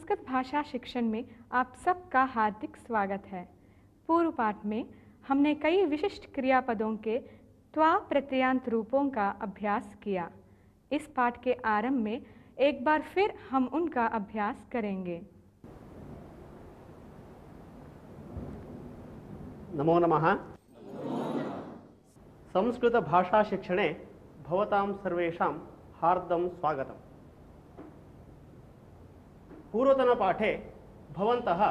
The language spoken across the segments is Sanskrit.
संस्कृत भाषा शिक्षण में आप सबका हार्दिक स्वागत है। पूर्व पाठ में हमने कई विशिष्ट क्रियापदों के त्वा प्रत्ययांत रूपों का अभ्यास किया। इस पाठ के आरंभ में एक बार फिर हम उनका अभ्यास करेंगे। नमो नमः। संस्कृत भाषा शिक्षणे भवतां सर्वेषां हार्दं स्वागतम्। पूर्वतनपाठे भवन्तः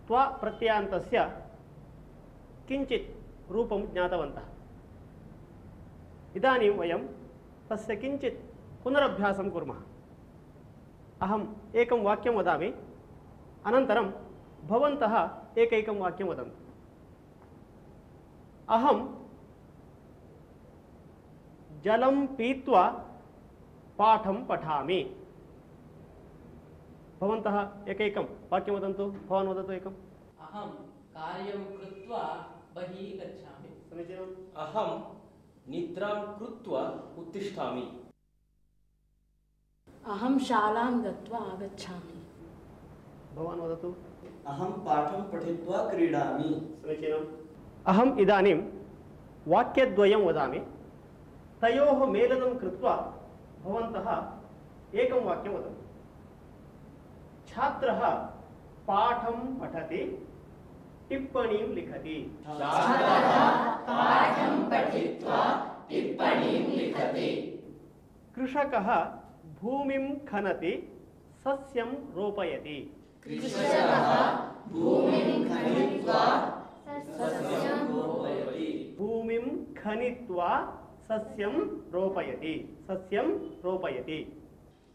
त्वा प्रत्ययान्तस्य किञ्चित् रूपं ज्ञातवन्तः। इदानीं वयं तस्य किञ्चित् पुनरभ्यासं कुर्मः। अहम् एकं वाक्यं वदामि, अनन्तरं भवन्तः एकैकं वाक्यं वदन्तु। अहं जलं पीत्वा पाठं पठामि। भवन्तः एकैकं वाक्यं वदन्तु। भवान् वदतु एकम्। अहं कार्यं कृत्वा बहिः गच्छामि। समीचीनम्। अहं निद्रां कृत्वा उत्तिष्ठामि। अहं शालां गत्वा आगच्छामि। भवान् वदतु। अहं पाठं पठित्वा क्रीडामि। समीचीनम्। अहम् इदानीं वाक्यद्वयं वदामि, तयोः मेलनं कृत्वा भवन्तः एकं वाक्यं वदन्तु। छात्रः पाठं पठति, टिप्पणीं लिखति। पाठं पठित्वा टिप्पणीं लिखति। कृषकः भूमिं खनति, सस्यं रोपयति। कृषकः भूमिं खनित्वा सस्यं रोपयति। भूमिं खनित्वा सस्यं रोपयति। सस्यं रोपयति।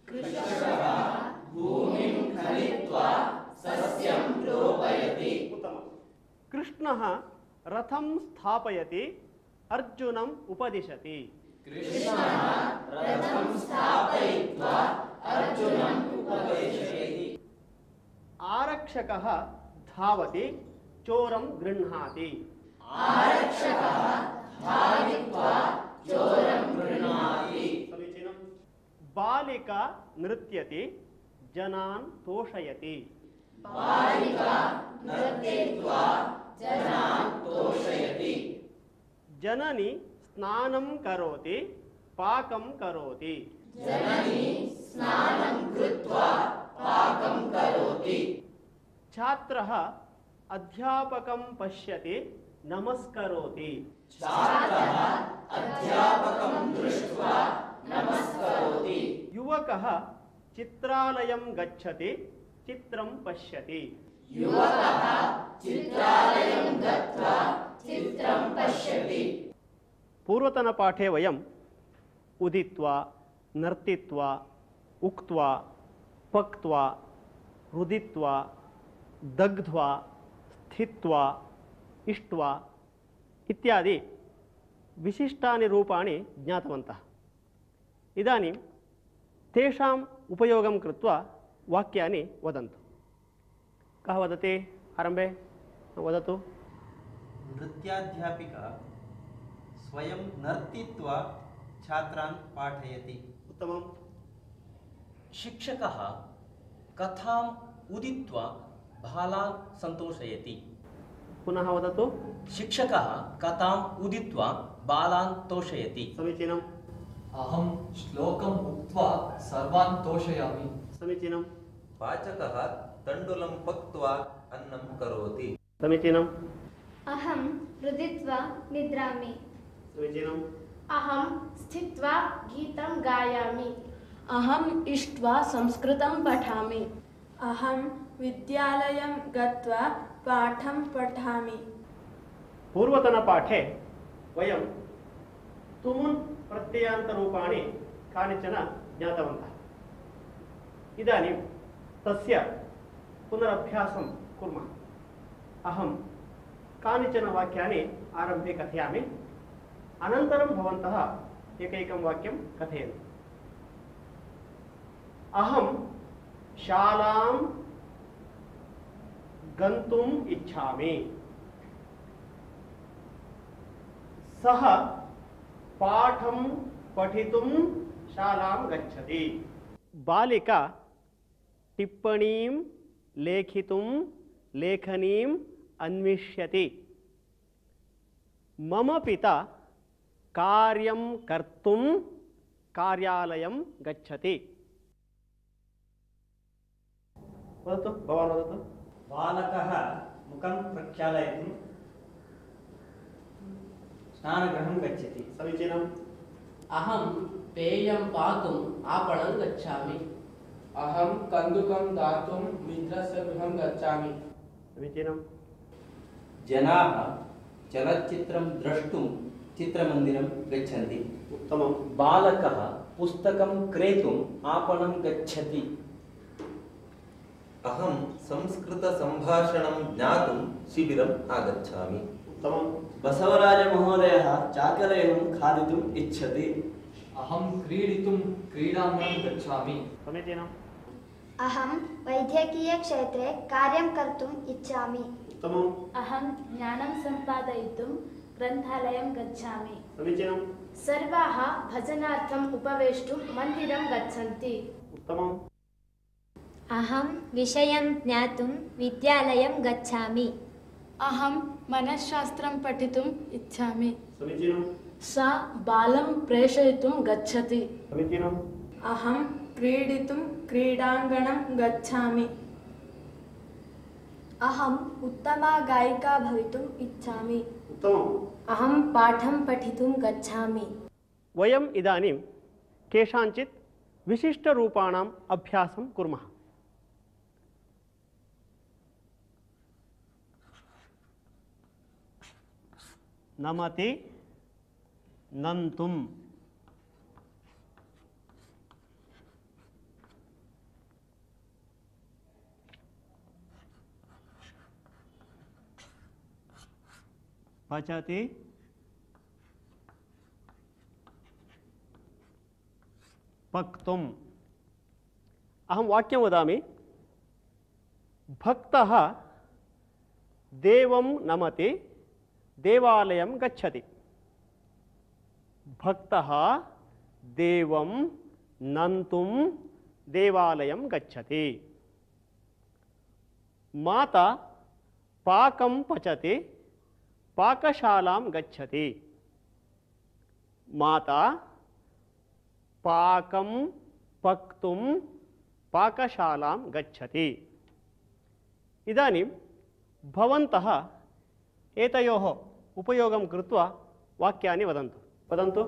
कृषकः भूमिं खनित्वा सस्यं रोपयति। उत्तमम्। कृष्णः रथं स्थापयति, अर्जुनम् उपदिशति। कृष्णः रथं स्थापयित्वा अर्जुनम् उपदिशति। आरक्षकः धावति, चोरं गृह्णाति। आरक्षकः धावित्वा चोरं गृह्णाति। समीचीनम्। बालिका नृत्यति, जनान् तोषयति। बालिका नृत्येत्वा जनान् तोषयति। जननी स्नानं करोति, पाकं करोति। जननी स्नानं कृत्वा पाकं करोति। छात्रः अध्यापकं पश्यति, नमस्करोति। छात्रः अध्यापकं दृष्ट्वा नमस्करोति। युवकः चित्रालयं गच्छति, चित्रं पश्यति। युवकः चित्रालयं गत्वा चित्रं पश्यति। पूर्वतनपाठे वयम् उदित्वा, नर्तित्वा, उक्त्वा, पक्त्वा, रुदित्वा, दग्ध्वा, स्थित्वा, इष्ट्वा इत्यादि विशिष्टानि रूपाणि ज्ञातवन्तः। इदानीं तेषाम् उपयोगं कृत्वा वाक्यानि वदन्तु। कः वदति? आरम्भे वदतु। नृत्याध्यापिका स्वयं नर्तित्वा छात्रान् पाठयति। उत्तमम्। शिक्षकः कथाम् उदित्वा बालान् सन्तोषयति। पुनः वदतु। शिक्षकः कथाम् उदित्वा बालान् तोषयति। समीचीनम्। अहं श्लोकम् उक्त्वा सर्वान् तोषयामि। समीचीनम्। पाचकः तण्डुलं पक्त्वा अन्नं करोति। समीचीनम्। अहं रुदित्वा निद्रामि। समीचीनम्। अहं स्थित्वा गीतं गायामि। अहम् इष्ट्वा संस्कृतं पठामि। अहं विद्यालयं गत्वा पाठं पठामि। पूर्वतनपाठे वयं तुमुन् प्रत्ययान्तरूपाणि कानिचन ज्ञातवन्तः। इदानीं तस्य पुनरभ्यासं कुर्मः। अहं कानिचन वाक्यानि आरम्भे कथयामि, अनन्तरं भवन्तः एकैकं वाक्यं कथयन्तु। अहं शालां गन्तुम् इच्छामि। सः पाठं पठितुं शालां गच्छति। बालिका टिप्पणीं लेखितुं लेखनीम् अन्विष्यति। मम पिता कार्यं कर्तुं कार्यालयं गच्छति। वदतु, भवान् वदतु। बालकः मुखं प्रक्षालयितुं स्नानगृहं गच्छति। समीचीनम्। अहं पेयं पातुम् आपणं गच्छामि। अहं कन्दुकं दातुं मित्रस्य गृहं गच्छामि। समीचीनम्। जनाः चलच्चित्रं द्रष्टुं चित्रमन्दिरं गच्छन्ति। उत्तमं। बालकः पुस्तकं क्रेतुम् आपणं गच्छति। अहं संस्कृतसम्भाषणं ज्ञातुं शिबिरम् आगच्छामि। उत्तमं। बसवराजमहोदयः चाकलेहं खादितुम् इच्छति। अहं क्रीडितुं क्रीडाङ्गणं गच्छामि। समीचीनम्। अहं वैद्यकीयक्षेत्रे कार्यं कर्तुम् इच्छामि। उत्तमम्। अहं ज्ञानं सम्पादयितुं ग्रन्थालयं गच्छामि। समीचीनम्। सर्वाः भजनार्थम् उपवेष्टुं मन्दिरं गच्छन्ति। उत्तमम्। अहं विषयं ज्ञातुं विद्यालयं गच्छामि। अहं मनश्शास्त्रं पठितुम् इच्छामि। समीचीनम्। सा बालं प्रेषयितुं गच्छति। समीचीनम्। अहं क्रीडितुं क्रीडाङ्गणं गच्छामि। अहम् उत्तमा गायिका भवितुम् इच्छामि। उत्तमम्। अहं पाठं पठितुं गच्छामि। वयम् इदानीं केषाञ्चित् विशिष्टरूपाणाम् अभ्यासं कुर्मः। नमति, नन्तुं, पचति, पक्तुम्। अहं वाक्यं वदामि। भक्तः देवं नमति, देवालयं गच्छति। भक्तः देवं नन्तुं देवालयं गच्छति। माता पाकं पचति, पाकशालां गच्छति। माता पाकं पक्तुं पाकशालां गच्छति। इदानीं भवन्तः एतयोः उपयोगं कृत्वा वाक्यानि वदन्तु। वदन्तु।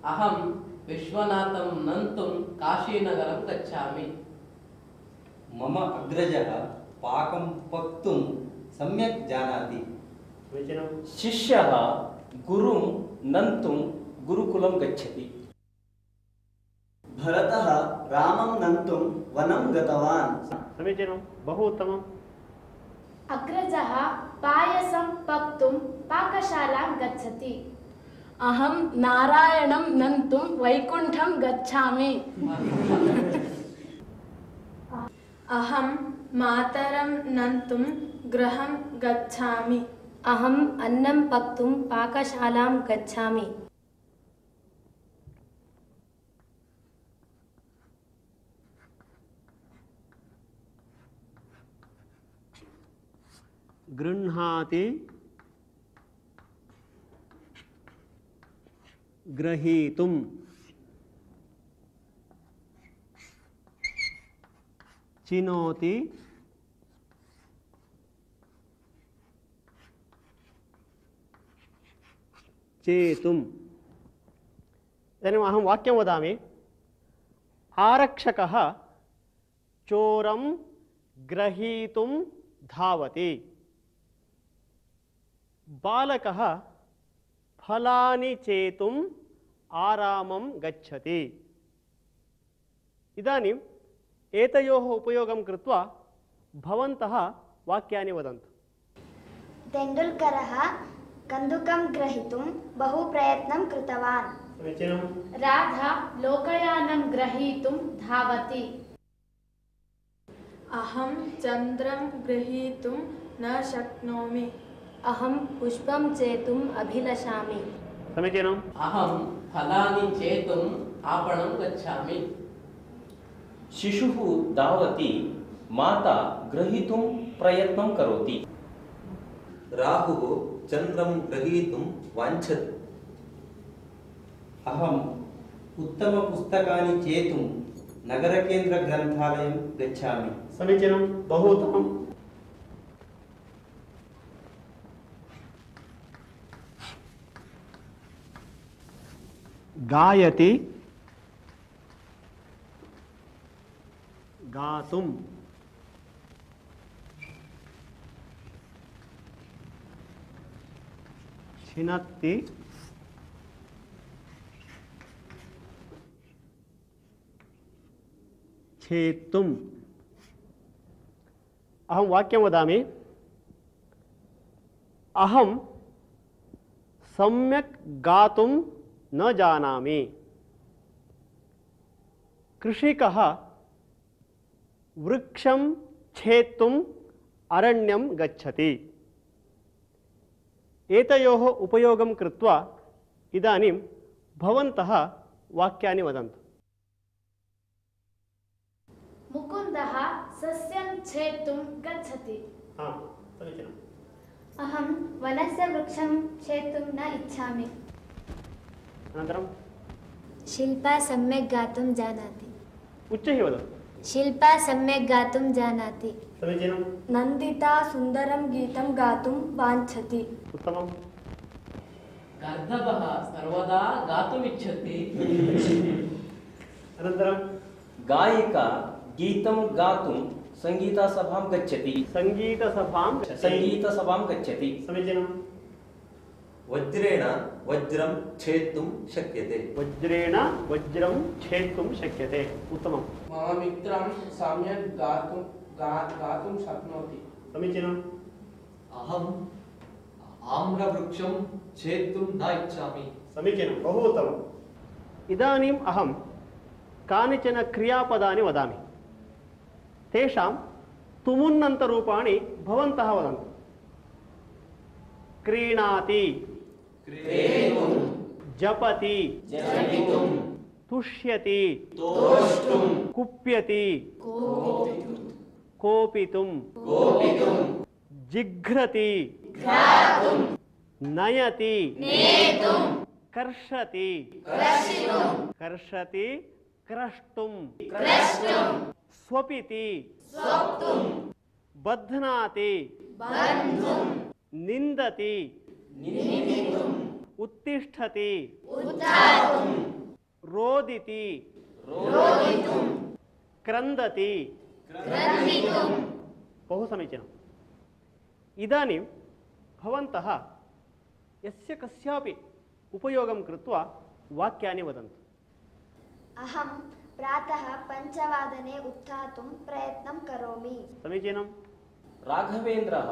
अहं विश्वनाथं नन्तुं काशीनगरं गच्छामि। मम अग्रजः पाकं पक्तुं सम्यक् जानाति। शिष्यः गुरुं नन्तुं गुरुकुलं गच्छति। भरतः रामं नन्तुं वनं गतवान्। समीचीनं, बहु उत्तमम्। अग्रजः पायसं पक्तुं पाकशालां गच्छति। अहं नारायणं नन्तुं वैकुण्ठं गच्छामि। अहं मातरं नन्तुं गृहं गच्छामि। अहम् अन्नं पक्तुं पाकशालां गच्छामि। गृह्णाति, ग्रहीतुं, चिनोति, चेतुम्। इदानीम् अहं वाक्यं वदामि। आरक्षकः चोरं ग्रहीतुं धावति। बालकः फलानि चेतुम् आरामं गच्छति। इदानीम् एतयोः उपयोगं कृत्वा भवन्तः वाक्यानि वदन्तु। तेण्डुल्करः कन्दुकं ग्रहीतुं बहु प्रयत्नं कृतवान्। राधा लोकयानं ग्रहीतुं धावति। अहं चन्द्रं ग्रहीतुं न शक्नोमि। अहं पुष्पं चेतुम् अभिलषामि। समीचीनम्। अहं फलानि चेतुम् आपणं गच्छामि। शिशुः धावति, माता ग्रहीतुं प्रयत्नं करोति। राहुः चन्द्रं ग्रहीतुं वाञ्छति। अहम् उत्तमपुस्तकानि चेतुं नगरकेन्द्रग्रन्थालयं गच्छामि। समीचीनं, बहु उत्तमम्। गायति, गातुं, छिनत्ति, छेत्तुम्। अहं वाक्यं वदामि। अहं सम्यक् गातुं न जानामि। कृषिकः वृक्षं छेत्तुम् अरण्यं गच्छति। एतयोः उपयोगं कृत्वा इदानीं भवन्तः वाक्यानि वदन्तु। मुकुन्दः सस्यं छेत्तुं गच्छति। अहं वनस्य वृक्षं छेत्तुं न इच्छामि। अनन्तरं शिल्पा सम्यक् गातुं जानाति। उच्चैः वदतु। शिल्पा सम्यक् गातुं जानाति। समीचीनं। नन्दिता सुन्दरं गीतं गातुं वाञ्छति। उत्तमम्। गर्दभः सर्वदा गातुमिच्छति। अनन्तरं गायिका गीतं गातुं संगीतसभां गच्छति। संगीतसभां गच्छति। समीचीनं। वज्रेण वज्रं छेत्तुं शक्यते। वज्रेण वज्रं छेत्तुं शक्यते। उत्तमं। मम मित्रं सम्यक् गातुं शक्नोति। समीचीनम्। अहम् आम्रवृक्षं छेत्तुं न इच्छामि। समीचीनं, बहु उत्तमम्। इदानीम् अहं कानिचन क्रियापदानि वदामि। तेषां तुमुन्नन्तरूपाणि भवन्तः वदन्तु। क्रीणाति, क्रेतुं, जपति, जपितुं, तुष्यति, तोष्टुं, कुप्यति, कोपितुं, कोपितुं, जिघ्रति, घ्रातुं, नयति, नेतुं, कर्षति, कर्षितुं, कर्षति, क्रष्टुं, क्रष्टुं, स्वपिति, स्वप्तुं, बध्नाति, बन्धुं, निन्दति, निन्दितुं, उत्तिष्ठति, उत्थातुं, रोदिति, रोदितुं, क्रन्दति, क्रन्दितुं। बहु समीचीनम्। इदानीं भवन्तः यस्य कस्यापि उपयोगं कृत्वा वाक्यानि वदन्तु। अहं प्रातः 5 वादने उत्थातुं प्रयत्नं करोमि। समीचीनं। राघवेन्द्रः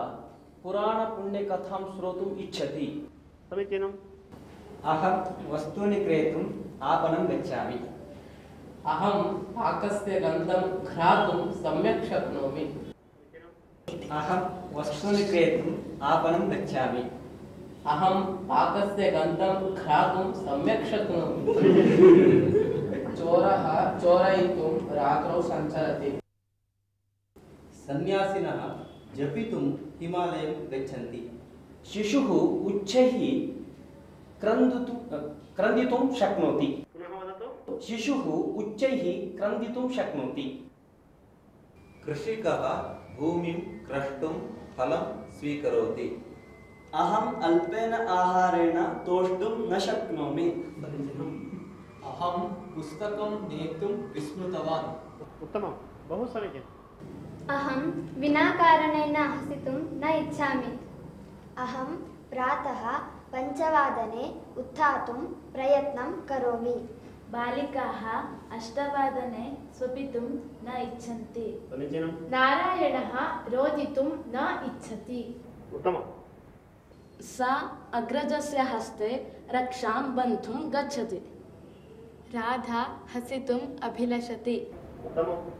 पुराणपुण्यकथां श्रोतुम् इच्छति। समीचीनम्। अहं वस्तूनि क्रेतुम् आपणं गच्छामि। अहं पाकस्य गन्धं घ्रातुं सम्यक् शक्नोमि। अहं वस्तूनि क्रेतुम् आपणं गच्छामि। अहं पाकस्य गन्धं घ्रातुं सम्यक् शक्नोमि। चोरः चोरयितुं रात्रौ सञ्चरति। सन्यासिनः जपितुं हिमालयं गच्छन्ति। शिशुः उच्चैः क्रन्दितुं शक्नोति। शिशुः उच्चैः क्रन्दितुं शक्नोति। कृषिकः भूमिं क्रष्टुं फलं स्वीकरोति। अहम् अल्पेन आहारेण तोष्टुं न शक्नोमि। अहं पुस्तकं नेतुं विस्मृतवान्। उत्तमं, बहु समीचीनम्। अहं विना कारणेन हसितुं न इच्छामि। अहं प्रातः 5 वादने उत्थातुं प्रयत्नं करोमि। बालिकाः 8 वादने स्वपितुं न इच्छन्ति। समीचीनं। नारायणः रोदितुं न इच्छति। उत्तमम्। सा अग्रजस्य हस्ते रक्षां बन्धुं गच्छति। राधा हसितुम् अभिलषति। उत्तमम्।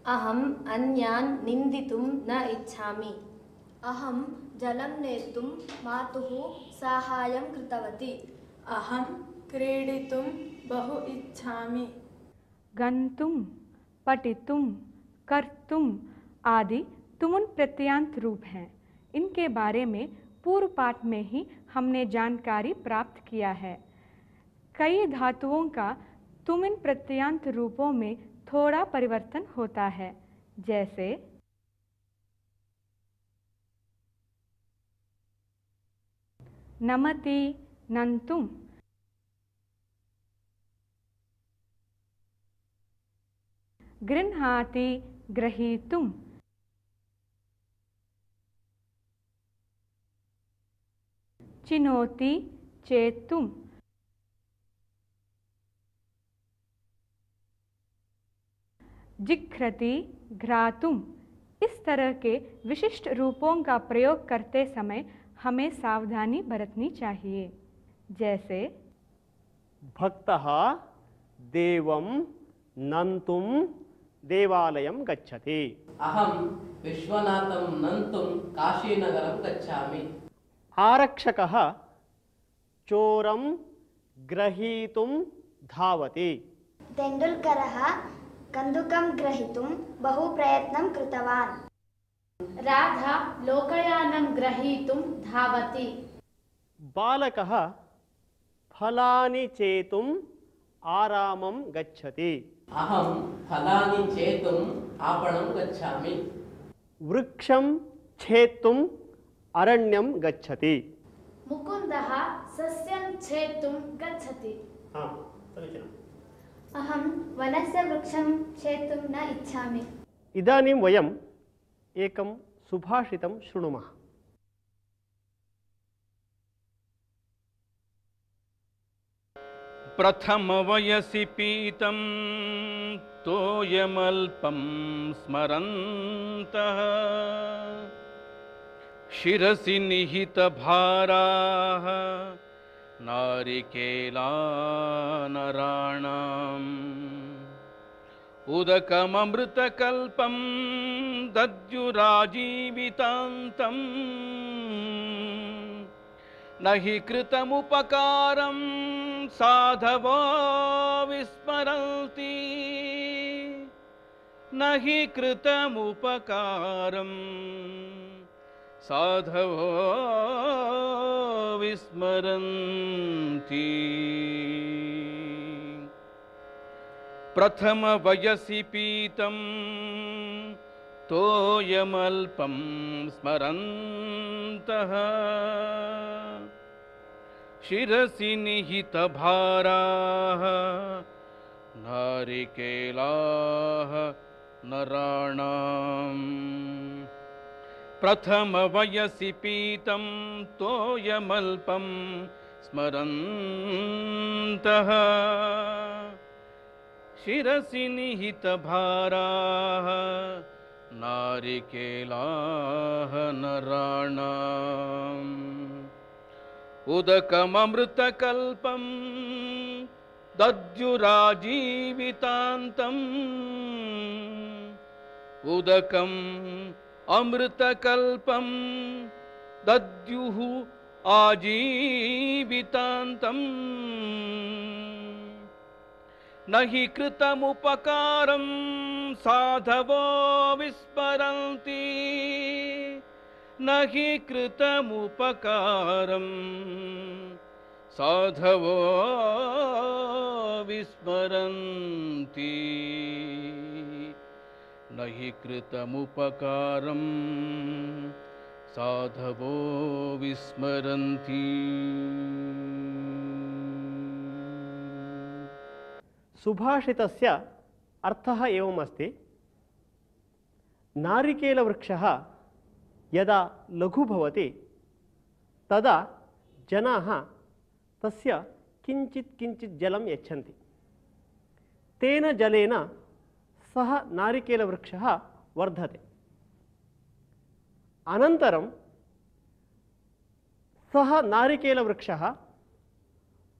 अहम् अन्यान् निन्दितुं न इच्छामि। अहं जलं नेतुं मातुः साहाय्यं कृतवती। अहं क्रीडितुं बहु इच्छामि। गन्तुं पठितुम, कर्तुम आदि तुमुन प्रत्ययांत रूप हैं। इनके बारे में पूर्व पाठ में ही हमने जानकारी प्राप्त किया है। कई धातुओं का तुमुन प्रत्ययांत रूपों में थोड़ा परिवर्तन होता है, जैसे नमति, नंतुम, गृह्णाति, ग्रहीतुम, चिनोति, चेतुम, जिघ्रति, घ्रातुम। इस तरह के विशिष्ट रूपों का प्रयोग करते समय हमें सावधानी बरतनी चाहिए। जैसे भक्तः देवं नन्तुं देवालयं गच्छति। अहं विश्वनाथं नन्तुं काशीनगरं गच्छामि। आरक्षकः चोरं ग्रहीतुं धावति। तेण्डुल्करः कन्दुकं ग्रहीतुं बहु प्रयत्नं कृतवान्। राधा लोकयानं ग्रहीतुं धावति। बालकः फलानि चेतुम् आरामं गच्छति। अहं फलानि चेतुम् आपणं गच्छामि। वृक्षं छेत्तुम् अरण्यं गच्छति। मुकुन्दः सस्यं छेत्तुं गच्छति। अहं वनस्य वृक्षं छेत्तुं न इच्छामि। इदानीं वयम् एकं सुभाषितं शृणुमः। प्रथमवयसि पीतं तोयमल्पं स्मरन्तः शिरसि निहितभाराः नारिकेलानराणाम् उदकममृतकल्पं दद्युराजीवितान्तं न हि कृतमुपकारं साधवो विस्मरन्ति। न हि कृतमुपकारं साधवो विस्मरन्ति। प्रथम वयसि पीतं तोयमल्पं स्मरन्तः शिरसि निहितभाराः नारिकेलाः नराणाम्। प्रथम वयसि पीतं तोयमल्पं स्मरन्तः शिरसि निहितभाराः नारिकेलाः नराणाम् उदकममृतकल्पं दद्युराजीवितान्तम् उदकम् अमृतकल्पं दद्युः आजीवितान्तम् न हि कृतमुपकारं साधवो विस्मरन्ति। न हि कृतमुपकारं साधवो विस्मरन्ति। न हि कृतमुपकारं साधवो विस्मरन्ति। सुभाषितस्य अर्थः एवमस्ति। नारिकेलवृक्षः यदा लघु भवति तदा जनाः तस्य किञ्चित् जलं यच्छन्ति। तेन जलेन सः नारिकेलवृक्षः वर्धते। अनन्तरं सः नारिकेलवृक्षः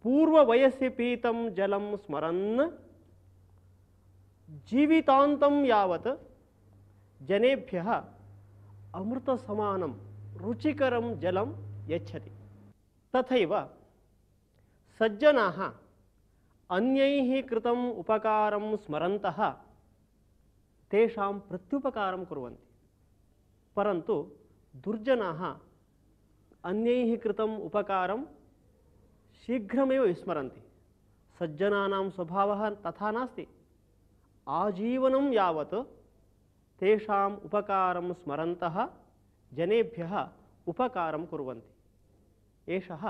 पूर्ववयसि पीतं जलं स्मरन् जीवितान्तं यावत् जनेभ्यः अमृतसमानं रुचिकरं जलं यच्छति। तथैव सज्जनाः अन्यैः कृतम् उपकारं स्मरन्तः तेषां प्रत्युपकारं कुर्वन्ति, परन्तु दुर्जनाः अन्यैः कृतम् उपकारं शीघ्रमेव विस्मरन्ति। सज्जनानां स्वभावः तथा नास्ति। आजीवनं यावत् तेषाम् उपकारं स्मरन्तः जनेभ्यः उपकारं कुर्वन्ति। एषः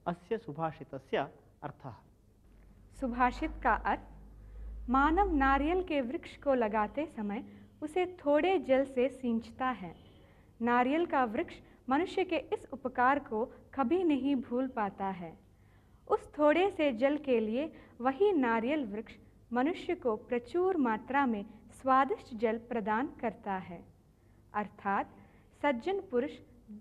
अस्य सुभाषितस्य अर्थः। सुभाषित का अर्थ: मानव नारियल के वृक्ष को लगाते समय उसे थोड़े जल से सींचता है। नारियल का वृक्ष मनुष्य के इस उपकार को कभी नहीं भूल पाता है। उस थोड़े से जल के लिए वही नारियल वृक्ष मनुष्य को प्रचुर मात्रा में स्वादिष्ट जल प्रदान करता है। अर्थात सज्जन पुरुष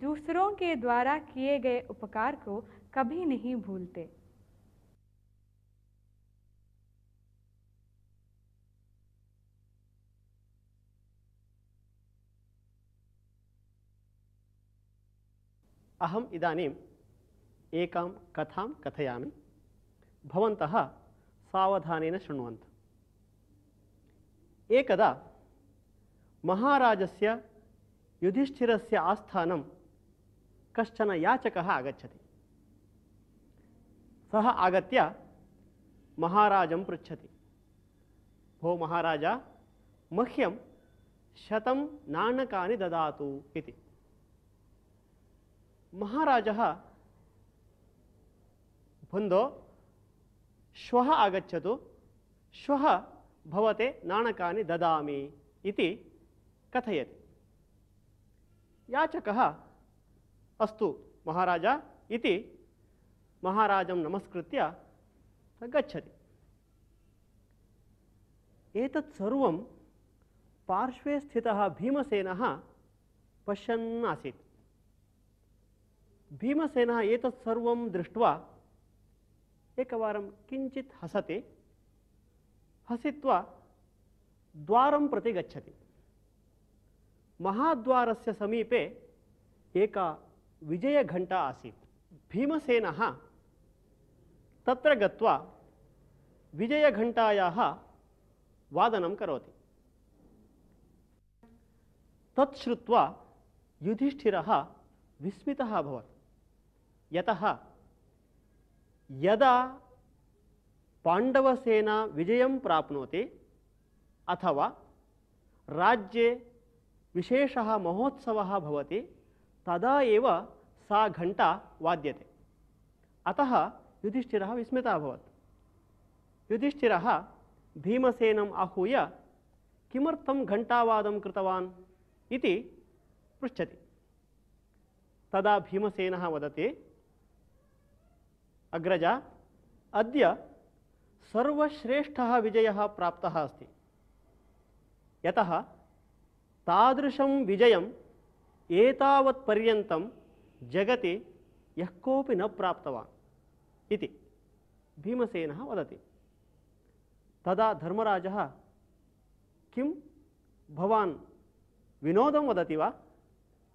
दूसरों के द्वारा किए गए उपकार को कभी नहीं भूलते। अहम् इदानीम् एकां कथां कथयामि। भवन्तः सावधानेन शृण्वन्तु। एकदा महाराजस्य युधिष्ठिरस्य आस्थानं कश्चन याचकः आगच्छति। सः आगत्य महाराजं पृच्छति, भो महाराज, मह्यं 100 नाणकानि ददातु इति। महाराजः, बन्धो श्वः आगच्छतु, श्वः भवते नाणकानि ददामि इति कथयति। याचकः अस्तु महाराज इति महाराजं नमस्कृत्य गच्छति। एतत् सर्वं पार्श्वे स्थितः भीमसेनः पश्यन् आसीत्। भीमसेनः एतत् सर्वं दृष्ट्वा एकवारं किञ्चित् हसति, हसित्वा द्वारं प्रति गच्छति। महाद्वारस्य समीपे एका विजयघण्टा आसीत्। भीमसेनः तत्र गत्वा विजयघण्टायाः वादनं करोति। तत् श्रुत्वा युधिष्ठिरः विस्मितः अभवत्। यतः यदा पाण्डवसेना विजयं प्राप्नोति अथवा राज्ये विशेषः महोत्सवः भवति तदा एव सा घण्टा वाद्यते। अतः युधिष्ठिरः विस्मितः अभवत्। युधिष्ठिरः भीमसेनम् आहूय किमर्थं घण्टावादं कृतवान् इति पृच्छति। तदा भीमसेनः वदति, अग्रज, अद्य सर्वश्रेष्ठः विजयः प्राप्तः अस्ति। यतः तादृशं विजयम् एतावत्पर्यन्तं जगति यः कोऽपि न प्राप्तवान् इति भीमसेनः वदति। तदा धर्मराजः, किं भवान् विनोदं वदति वा?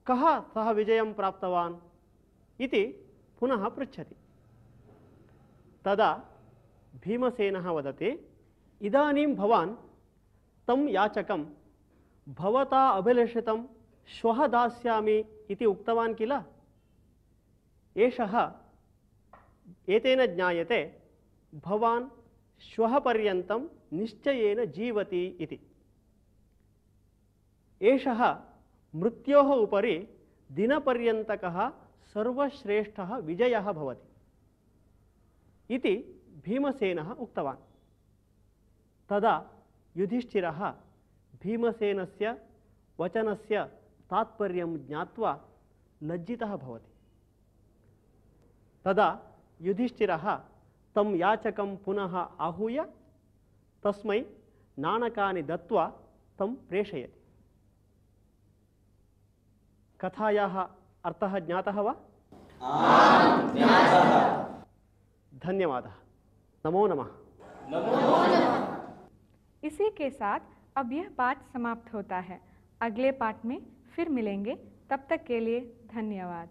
कः सः विजयं प्राप्तवान् इति पुनः पृच्छति। तदा भीमसेनः वदति, इदानीं भवान् तं याचकं भवता अभिलषितं श्वः दास्यामि इति उक्तवान् किल? एषः एतेन ज्ञायते भवान् श्वः पर्यन्तं निश्चयेन जीवति इति। एषः मृत्योः उपरि दिनपर्यन्तकः सर्वश्रेष्ठः विजयः भवति इति भीमसेनः उक्तवान्। तदा युधिष्ठिरः भीमसेनस्य वचनस्य तात्पर्यं ज्ञात्वा लज्जितः भवति। तदा युधिष्ठिरः तं याचकं पुनः आहूय तस्मै नाणकानि दत्त्वा तं प्रेषयति। कथायाः अर्थः ज्ञातः वा? आम्, ज्ञातः। धन्यवादः। नमो नमः। नमो नमः। इसी के साथ अब यह पाठ समाप्त होता है। अगले पाठ में फिर मिलेंगे। तब तक के लिए धन्यवाद।